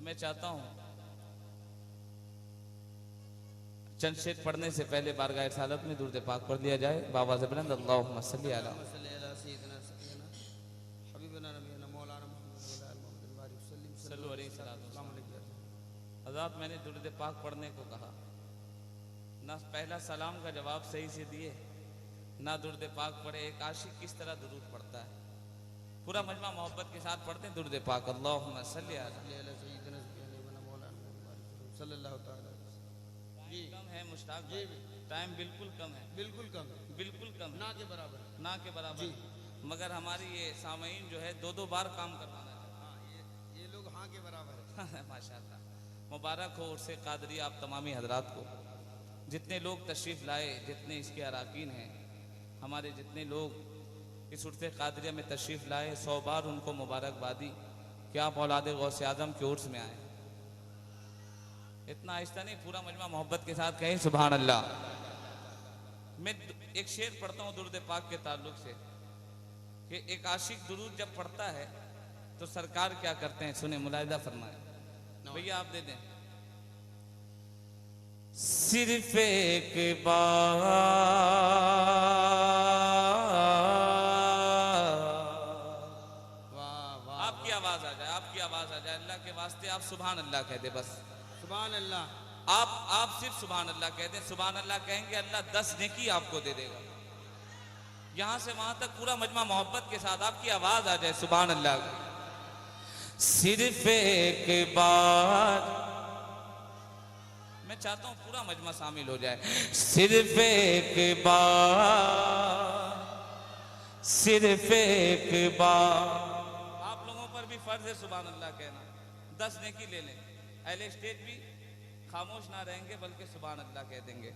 मैं चाहता हूं चंद शेर पढ़ने से पहले बारगाह रिसालत में दुरूद पाक पढ़ लिया जाए। बाबा से बुलंद अल्लाहुम्मा सल्ली अला हज़रात, मैंने दुरूद पाक पढ़ने को कहा, ना पहला सलाम का जवाब सही से दिए, ना दुरूद पाक पढ़े। एक आशिक किस तरह दुरूद पढ़ता है? पूरा मजमा मोहब्बत के साथ पढ़ते हैं दुरूद पाक। अल्लाहुम्मा सल्ली अला कम है मुश्ताक जी, टाइम बिल्कुल कम है, बिल्कुल कम है, बिल्कुल कम, ना के बराबर, ना के बराबर। मगर हमारी ये सामईन जो है दो बार काम करवाना है। ये लोग हाँ के बराबर है। माशाअल्लाह, मुबारक हो उर्से कादरी आप तमामी हजरात को। जितने लोग तशरीफ़ लाए, जितने इसके अराकीन हैं, हमारे जितने लोग इस उर्से कादरिया में तशरीफ़ लाए, 100 बार उनको मुबारकबादी कि आप औलाद गौसे आज़म के उर्स में आए। इतना आहिस्ता नहीं, पूरा मजमा मोहब्बत के साथ कहें सुभान अल्लाह। मैं एक शेर पढ़ता हूँ दुरूद पाक के ताल्लुक से कि एक आशिक दुरूद जब पढ़ता है तो सरकार क्या करते हैं, सुने, मुलाहिदा फरमाए। भैया आप दे दें। सिर्फ एक बार आपकी आवाज आ जाए, आपकी आवाज आ जाए, अल्लाह के वास्ते आप सुभान अल्लाह कह दे, बस सुभान अल्लाह। आप सिर्फ सुभान अल्लाह कह दें। सुभान अल्लाह कहेंगे अल्लाह 10 नेकी आपको दे देगा। यहां से वहां तक पूरा मजमा मोहब्बत के साथ आपकी आवाज आ जाए सुभान अल्लाह। सिर्फ एक बार, मैं चाहता हूं पूरा मजमा शामिल हो जाए। सिर्फ एक बार, सिर्फ एक बार। आप लोगों पर भी फर्ज है सुभान अल्लाह कहना। 10 नेकी ले लें, अहले स्टेज भी खामोश ना रहेंगे बल्कि सुभान अल्लाह कह देंगे।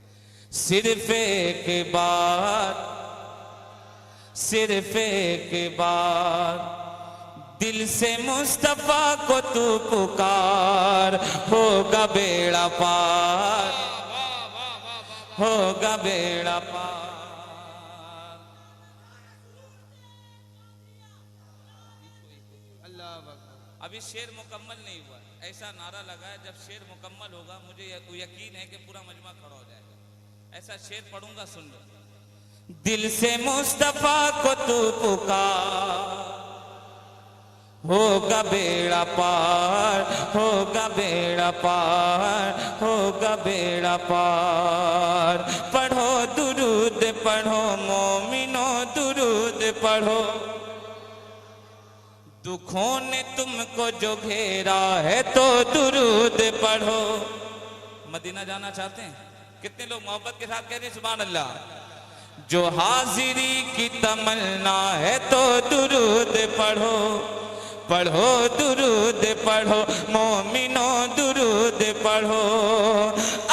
सिर्फ एक बार, सिर्फ एक बार दिल से मुस्तफा को तू पुकार, होगा बेड़ा पार, होगा बेड़ा पार। अभी शेर मुकम्मल नहीं हुआ, ऐसा नारा लगाया जब शेर मुकम्मल होगा मुझे यकीन है कि पूरा मजमा खड़ा हो जाएगा। ऐसा शेर पढ़ूंगा, सुन लो। दिल से मुस्तफा को तू पुकार, होगा बेड़ा पार, होगा बेड़ा पार, होगा बेड़ा पार। पढ़ो दुरूद पढ़ो मोमिनो, दुरूद पढ़ो। दुखों ने तुमको जो घेरा है तो दुरूद पढ़ो। मदीना जाना चाहते हैं? कितने लोग मोहब्बत के साथ कह रहे हैं सुभान अल्लाह। जो हाजिरी की तमन्ना है तो दुरूद पढ़ो, पढ़ो दुरूद पढ़ो मोमिनो, दुरूद पढ़ो।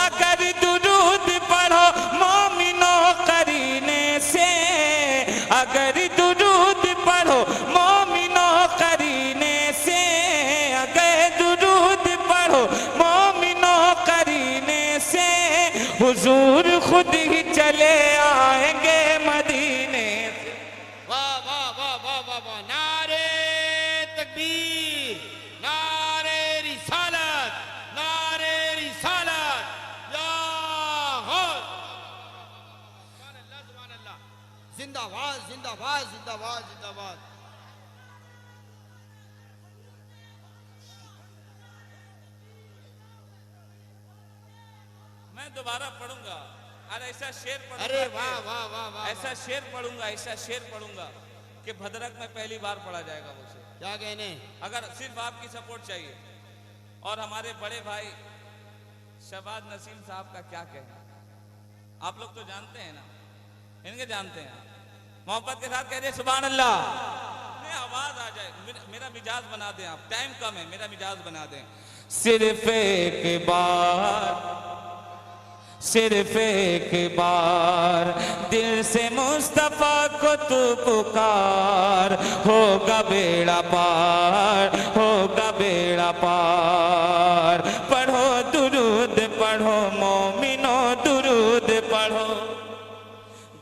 अगर दुरूद पढ़ो मोमिनो करीने से, अगर दुरूद पढ़ो मोमिनो करीने से, अगर दुरूद पढ़ो मोमिनो करीने से, हुजूर खुद ही चले आएंगे मदीने से। वाह वाह वाह वाह वाह वाह, नारे तकबीर, नारे रिसालत, नारे रिसालत, या गौस। सुभान अल्लाह, सुभान अल्लाह, जिंदाबाद जिंदाबाद जिंदाबाद जिंदाबाद। मैं दोबारा पढ़ूंगा और ऐसा शेर पढ़ूंगा, अरे वाह वाह वाह वाह, ऐसा शेर पढ़ूंगा, ऐसा शेर पढ़ूंगा कि भद्रक में पहली बार पढ़ा जाएगा वो शेर। क्या कहने? अगर सिर्फ आपकी सपोर्ट चाहिए और हमारे बड़े भाई शहबाज नसीम साहब का क्या कहना, आप लोग तो जानते हैं ना, इनके जानते हैं। मोहब्बत के साथ कह रहे सुभान अल्लाह। मैं आवाज आ जाए, मेरा मिजाज बना दें आप, टाइम कम है, मेरा मिजाज बना दें। सिर्फ एक बार, सिर्फ एक बार दिल से मुस्तफा को तू पुकार, होगा बेड़ा पार, होगा बेड़ा पार। पढ़ो दुरूद पढ़ो मोमिनो, दुरूद पढ़ो।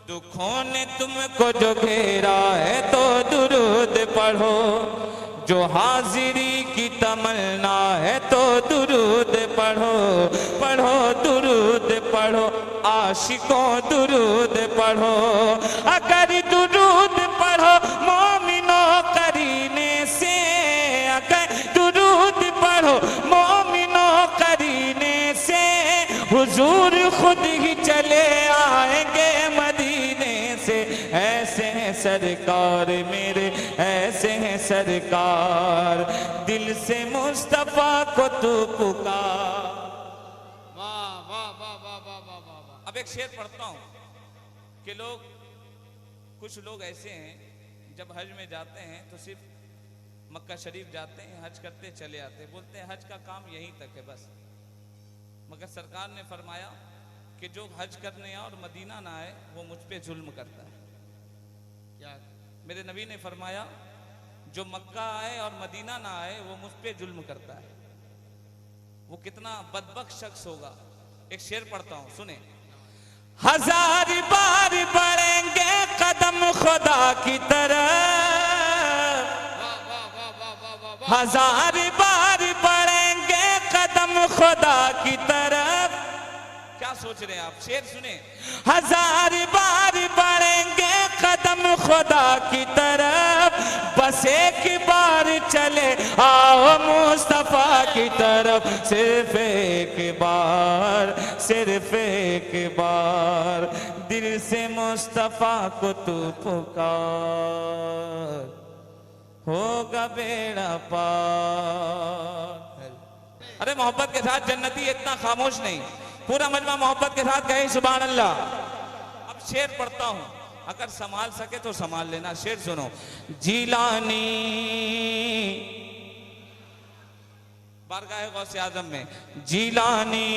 दुखों ने तुमको जो घेरा है तो दुरूद पढ़ो। जो हाजिरी की तमन्ना है तो दुरूद पढ़ो, पढ़ो दुरूद पढ़ो, आशिकों दुरूद पढ़ो। अगर दुरूद पढ़ो मोमिनों करीने से, अगर दुरूद पढ़ो मोमिनों करीने से, हुजूर खुद ही चले आएंगे मदीने से। ऐसे हैं सरकार मेरे, ऐसे हैं सरकार, दिल से मुस्तफा को तू पुकार। वाह वाह वाह वाह वाह वाह वाह वाह। अब एक शेर पढ़ता हूं कि लोग, कुछ लोग ऐसे हैं जब हज में जाते हैं तो सिर्फ मक्का शरीफ जाते हैं, हज करते चले आते हैं, बोलते हैं हज का काम यहीं तक है बस। मगर सरकार ने फरमाया कि जो हज करने आए और मदीना ना आए वो मुझ पे जुल्म करता है। क्या मेरे नबी ने फरमाया जो मक्का आए और मदीना ना आए वो मुझ पे जुल्म करता है। वो कितना बदबख्त शख्स होगा। एक शेर पढ़ता हूं, सुने। हजार बार बढ़ेंगे कदम खुदा की तरफ, हजार बार बढ़ेंगे कदम खुदा की तरफ। क्या सोच रहे हैं आप? शेर सुने। हजार बार बढ़ेंगे कदम खुदा की तरफ, बस एक बार चले आओ मुस्तफा की तरफ। सिर्फ एक बार, सिर्फ एक बार, दिल से मुस्तफा को तू पुकार, होगा बेड़ा पार। अरे मोहब्बत के साथ जन्नती इतना खामोश नहीं, पूरा मजमा मोहब्बत के साथ कहे सुभान अल्लाह। अब शेर पढ़ता हूं, अगर संभाल सके तो संभाल लेना। शेर सुनो। जीलानी, बारगाह गौसे आजम में, जीलानी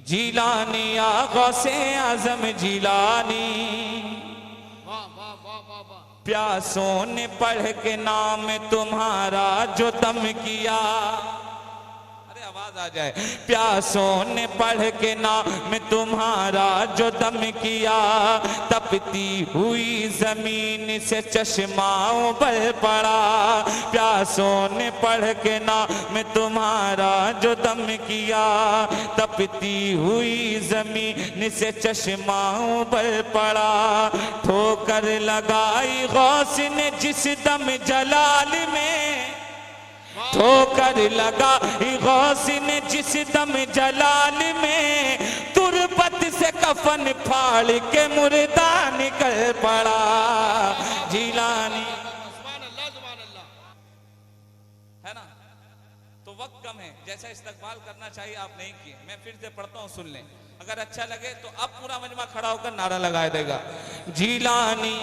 जीलानी या गौसे आजम जीलानी, वाह वाह वाह वाह वाह। प्यासों ने पढ़ के नाम तुम्हारा जो दम किया, अरे आवाज आ जाए। प्यासों ने पढ़ के नाम तुम्हारा जो दम किया, तपती हुई जमीन से चश्मा उबल पड़ा। प्यासों ने पढ़ के नाम तुम्हारा जो दम किया, तपती हुई जमीन से चश्मा उबल पड़ा। ठोकर लगाई गौस ने जिस दम जलाल में, ठोकर लगाई गौस ने जिस दम जलाल में, तुरबत से कफन फाड़ के मुर्दा निकल पड़ा। जीलानी, सुभान अल्लाह सुभान अल्लाह। है ना? तो वक्त कम है, जैसा इस्तकबाल करना चाहिए आप नहीं किए। मैं फिर से पढ़ता हूँ, सुन लें। अगर अच्छा लगे तो अब पूरा मजमा खड़ा होकर नारा लगा देगा। जीलानी,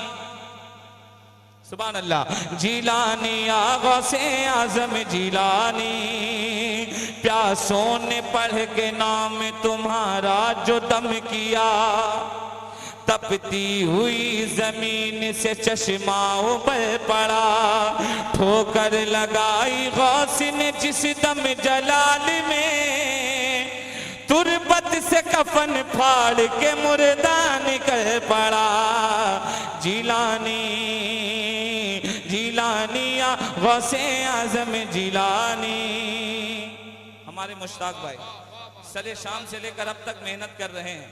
सुभान अल्लाह। जीलानी आगो से आजम जीलानी, प्यासों ने पढ़ के नाम तुम्हारा जो दम किया, तपती हुई जमीन से चश्मा उबल पड़ा। ठोकर लगाई गौस ने जिस दम जलाल में, तुरबत से कफन फाड़ के मुर्दा निकल पड़ा। जीलानी जीलानिया गौसे आजम जीलानी। हमारे मुश्ताक भाई सरे शाम से लेकर अब तक मेहनत कर रहे हैं,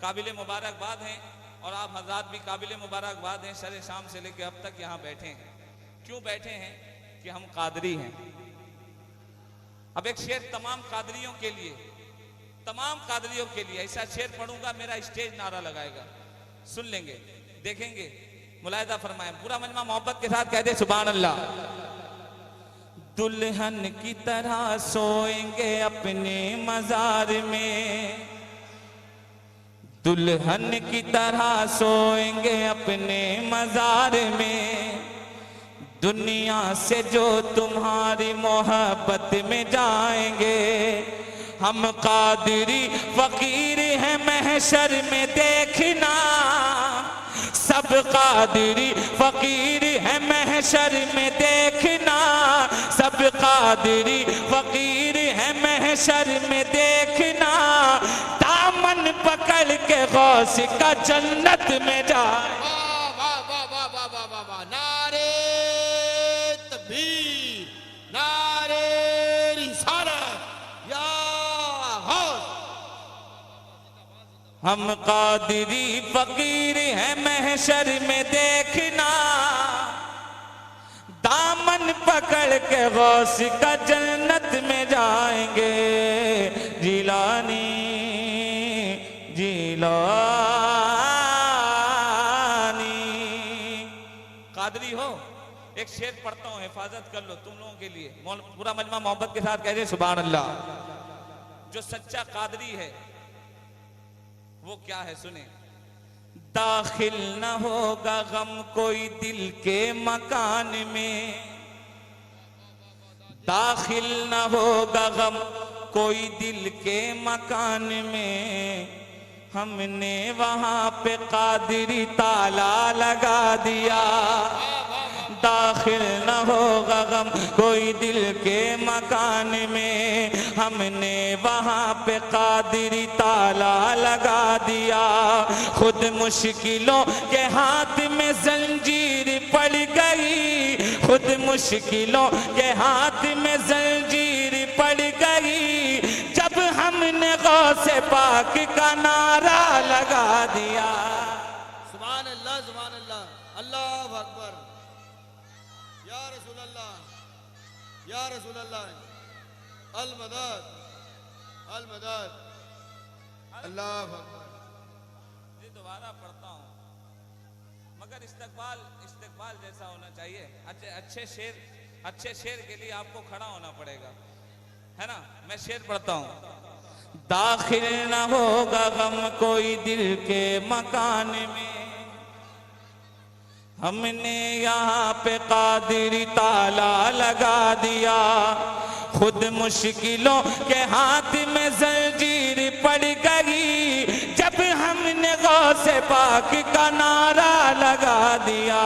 काबिले मुबारकबाद हैं। और आप हजरात भी काबिले मुबारकबाद हैं, सरे शाम से लेकर अब तक यहाँ बैठे हैं। क्यों बैठे हैं? कि हम कादरी हैं। अब एक शेर तमाम कादरियों के लिए, तमाम कादरियों के लिए ऐसा शेर पढ़ूंगा, मेरा स्टेज नारा लगाएगा। सुन लेंगे, देखेंगे, मुलाहिदा फरमाएं। पूरा मजमा मोहब्बत के साथ कह दे सुभान अल्लाह। दुल्हन की तरह सोएंगे अपने मजार में, दुल्हन की तरह सोएंगे अपने मजार में। दुनिया से जो तुम्हारी मोहब्बत में जाएंगे, हम कादरी फकीर हैं महशर में देखना। सब कादरी फकीर है महशर में देखना, सब कादरी फकीर है महशर में देखना। दामन पकड़ के गौस का जन्नत में जाए। वाह वाह वाह वाह वाह वाह वाह। नारे तकबीर। हम कादिरी फकीर हैं महशर में देखना, दामन पकड़ के गौस का जन्नत में जाएंगे। जिलानी जिलानी। कादरी हो, एक शेर पढ़ता हूं, हिफाजत कर लो तुम लोगों के लिए। पूरा मजमा मोहब्बत के साथ कह दे सुभान अल्लाह। जो सच्चा कादरी है वो क्या है सुने। दाखिल न होगा गम कोई दिल के मकान में, दाखिल न होगा गम कोई दिल के मकान में, हमने वहां पे कादिरी ताला लगा दिया। दाखिल न होगा गम कोई दिल के मकान में, हमने वहां पे कादिरी ताला लगा दिया। खुद मुश्किलों के हाथ में जंजीर पड़ गई, खुद मुश्किलों के हाथ में जंजीर पड़ गई, जब हमने गौसे पाक का नारा लगा दिया। सुभान अल्लाह, सुभान अल्लाह, अल्लाह अकबर। या रसूल अल्लाह, या रसूल अल्लाह, अल मदद, अल मदद, अल्लाह अकबर। ये दोबारा पढ़ता हूँ, मगर इस्तकबाल जैसा होना चाहिए। अच्छे शेर के लिए आपको खड़ा होना पड़ेगा, है ना। मैं शेर पढ़ता हूँ। दाखिल न होगा गम कोई दिल के मकान में, हमने यहाँ पे कादिरी ताला लगा दिया। खुद मुश्किलों के हाथ में जंजीर पड़ गई, जब हमने गौसे पाक का नारा लगा दिया।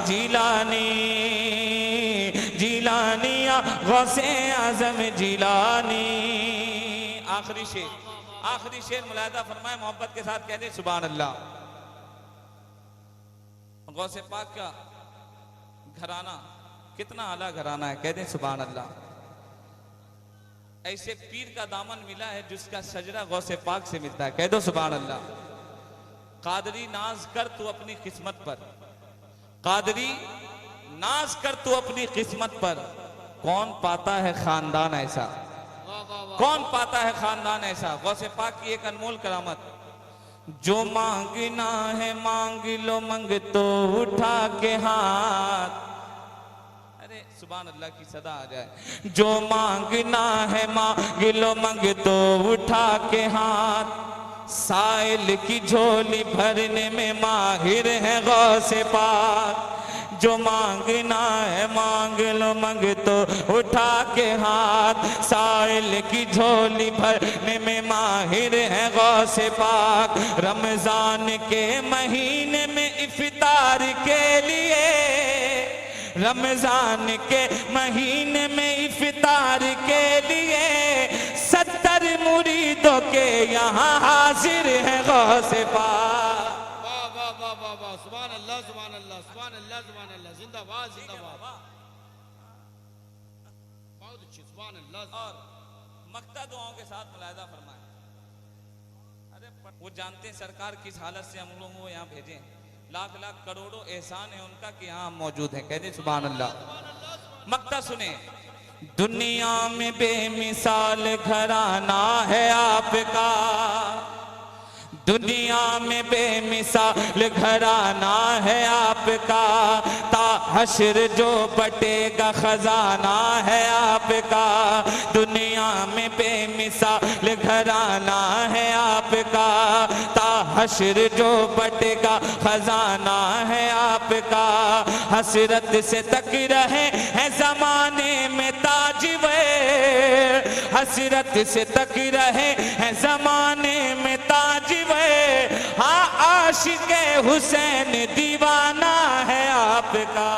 जिलानी जिलानिया गौसे आजम जिलानी। आखिरी शेर मुलाहिदा फरमाए, मोहब्बत के साथ कह दे सुभान अल्लाह। गौसे पाक का घराना कितना आला घराना है, कह दें सुभान अल्लाह। ऐसे पीर का दामन मिला है जिसका सजरा गौसे पाक से मिलता है, कह दो सुभान अल्लाह। कादरी नाज कर तू अपनी किस्मत पर, कादरी नाज कर तू अपनी किस्मत पर, कौन पाता है खानदान ऐसा, कौन पाता है खानदान ऐसा। गौसे पाक की एक अनमोल करामत, जो मांगना है मांग लो, मंग तो उठा के हाथ। अरे सुभान अल्लाह की सदा आ जाए। जो मांगना है मांग लो, मंग तो उठा के हाथ। साइल की झोली भरने में माहिर है गौसे पाक। जो मांगना है मांग लो, मंग तो उठा के हाथ। साइल की झोली भरने में माहिर है गौसे पाक। रमजान के महीने में इफ्तार के लिए, रमजान के महीने में इफ्तार के लिए 70 मुरीदों के यहाँ हाजिर है गौसे पाक। सुभान अल्लाह, सुभान अल्लाह, सुभान अल्लाह, सुभान अल्लाह। जिंदाबाद, जिंदाबाद। बहुत अच्छी, सुभान अल्लाह। और मक्ता दुआओं के साथ मुलाहिदा फरमाएं। अरे वो जानते हैं सरकार किस हालत से हम लोगों को यहाँ भेजे। लाख लाख करोड़ों एहसान है उनका कि यहाँ हम मौजूद हैं, कहते सुभान अल्लाह। मक्ता सुने। दुनिया में बेमिसाल घराना है आपका, दुनिया में बेमिसाल घराना है आपका। ता हश्र जो बटेगा खजाना है आपका। दुनिया में बेमिसाल घराना है आपका। ता हश्र जो बटेगा खजाना है आपका। हसरत से तक रहे हैं जमाने में ताजवे, हसरत से तक रहे हैं जमाने में ताजवे। हाँ आशिक़े हुसैन दीवाना है आपका।